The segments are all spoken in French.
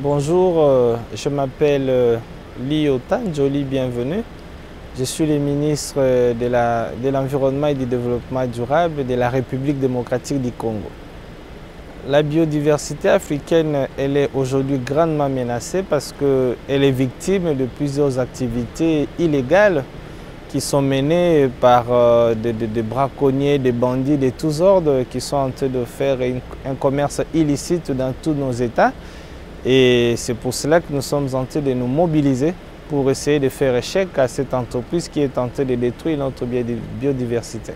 Bonjour, je m'appelle Ly Otan, Joly, bienvenue. Je suis le ministre de l'Environnement et du Développement durable de la République démocratique du Congo. La biodiversité africaine, elle est aujourd'hui grandement menacée parce qu'elle est victime de plusieurs activités illégales qui sont menées par des braconniers, des bandits de tous ordres qui sont en train de faire un commerce illicite dans tous nos États. Et c'est pour cela que nous sommes en train de nous mobiliser pour essayer de faire échec à cette entreprise qui est en train de détruire notre biodiversité.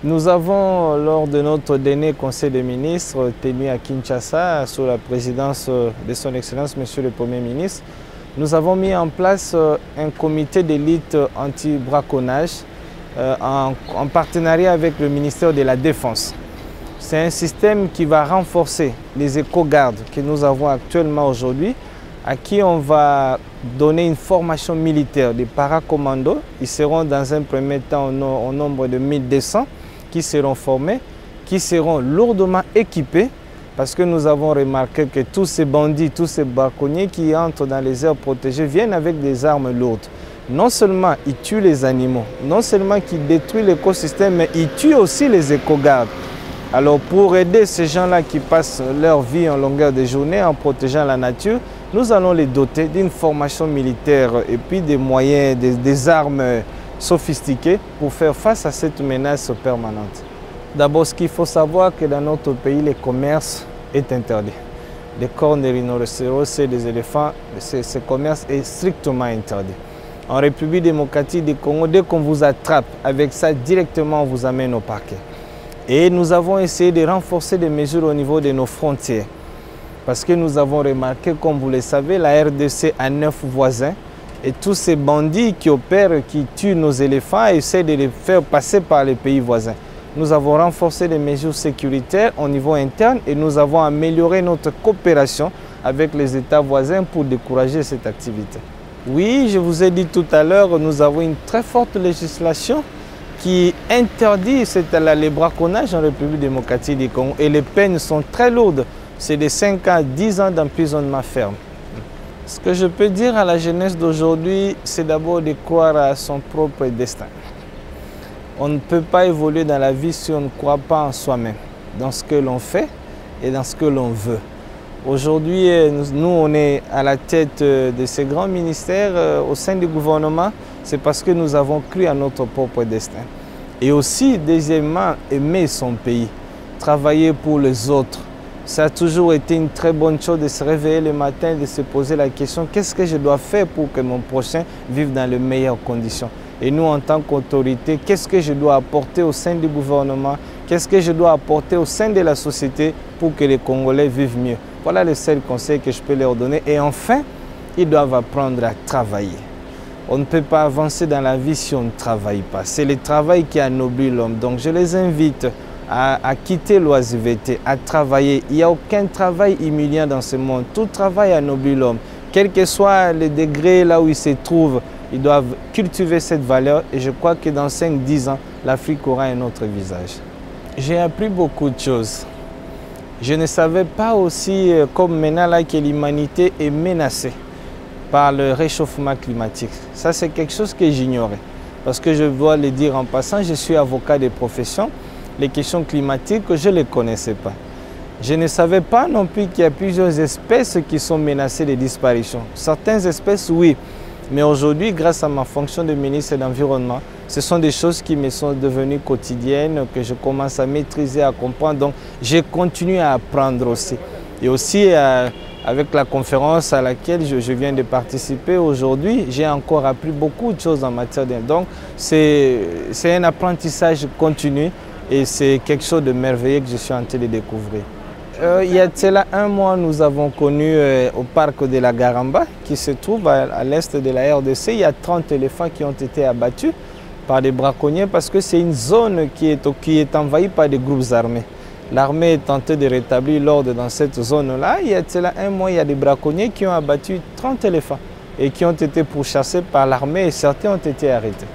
Nous avons, lors de notre dernier Conseil des ministres tenu à Kinshasa, sous la présidence de son Excellence, Monsieur le Premier ministre, nous avons mis en place un comité d'élite anti-braconnage en partenariat avec le ministère de la Défense. C'est un système qui va renforcer les éco-gardes que nous avons actuellement aujourd'hui, à qui on va donner une formation militaire des paracommandos. Ils seront dans un premier temps au nombre de 1200 qui seront formés, qui seront lourdement équipés, parce que nous avons remarqué que tous ces bandits, tous ces braconniers qui entrent dans les aires protégées viennent avec des armes lourdes. Non seulement ils tuent les animaux, non seulement ils détruisent l'écosystème, mais ils tuent aussi les éco-gardes. Alors pour aider ces gens-là qui passent leur vie en longueur de journée en protégeant la nature, nous allons les doter d'une formation militaire et puis des moyens, des armes sophistiquées pour faire face à cette menace permanente. D'abord, ce qu'il faut savoir, c'est que dans notre pays, le commerce est interdit. Les cornes des rhinocéros et des éléphants, ce commerce est strictement interdit. En République démocratique du Congo, dès qu'on vous attrape avec ça, directement on vous amène au parquet. Et nous avons essayé de renforcer des mesures au niveau de nos frontières. Parce que nous avons remarqué, comme vous le savez, la RDC a 9 voisins. Et tous ces bandits qui opèrent, qui tuent nos éléphants, essaient de les faire passer par les pays voisins. Nous avons renforcé les mesures sécuritaires au niveau interne et nous avons amélioré notre coopération avec les États voisins pour décourager cette activité. Oui, je vous ai dit tout à l'heure, nous avons une très forte législation qui interdit le braconnage en République démocratique du Congo. Et les peines sont très lourdes. C'est de 5 à 10 ans d'emprisonnement ferme. Ce que je peux dire à la jeunesse d'aujourd'hui, c'est d'abord de croire à son propre destin. On ne peut pas évoluer dans la vie si on ne croit pas en soi-même, dans ce que l'on fait et dans ce que l'on veut. Aujourd'hui, nous, on est à la tête de ces grands ministères au sein du gouvernement. C'est parce que nous avons cru à notre propre destin. Et aussi, deuxièmement, aimer son pays, travailler pour les autres. Ça a toujours été une très bonne chose de se réveiller le matin, de se poser la question, qu'est-ce que je dois faire pour que mon prochain vive dans les meilleures conditions? Et nous, en tant qu'autorité, qu'est-ce que je dois apporter au sein du gouvernement? Qu'est-ce que je dois apporter au sein de la société pour que les Congolais vivent mieux? Voilà le seul conseil que je peux leur donner. Et enfin, ils doivent apprendre à travailler. On ne peut pas avancer dans la vie si on ne travaille pas. C'est le travail qui anoblit l'homme. Donc je les invite à quitter l'oisiveté, à travailler. Il n'y a aucun travail humiliant dans ce monde. Tout travail anoblit l'homme. Quel que soit le degré là où il se trouve, ils doivent cultiver cette valeur. Et je crois que dans 5-10 ans, l'Afrique aura un autre visage. J'ai appris beaucoup de choses. Je ne savais pas aussi, comme maintenant là, que l'humanité est menacée par le réchauffement climatique. Ça, c'est quelque chose que j'ignorais. Parce que je dois le dire en passant, je suis avocat de profession. Les questions climatiques, je ne les connaissais pas. Je ne savais pas non plus qu'il y a plusieurs espèces qui sont menacées de disparition. Certaines espèces, oui. Mais aujourd'hui, grâce à ma fonction de ministre de l'Environnement, ce sont des choses qui me sont devenues quotidiennes, que je commence à maîtriser, à comprendre. Donc, je continue à apprendre aussi. Et aussi, avec la conférence à laquelle je viens de participer aujourd'hui, j'ai encore appris beaucoup de choses en matière de... Donc, c'est un apprentissage continu et c'est quelque chose de merveilleux que je suis en train de découvrir. Il y a cela un mois, nous avons connu au parc de la Garamba, qui se trouve à l'est de la RDC, il y a 30 éléphants qui ont été abattus par des braconniers parce que c'est une zone qui est envahie par des groupes armés. L'armée est tentée de rétablir l'ordre dans cette zone-là. Il y a cela un mois, il y a des braconniers qui ont abattu 30 éléphants et qui ont été pourchassés par l'armée et certains ont été arrêtés.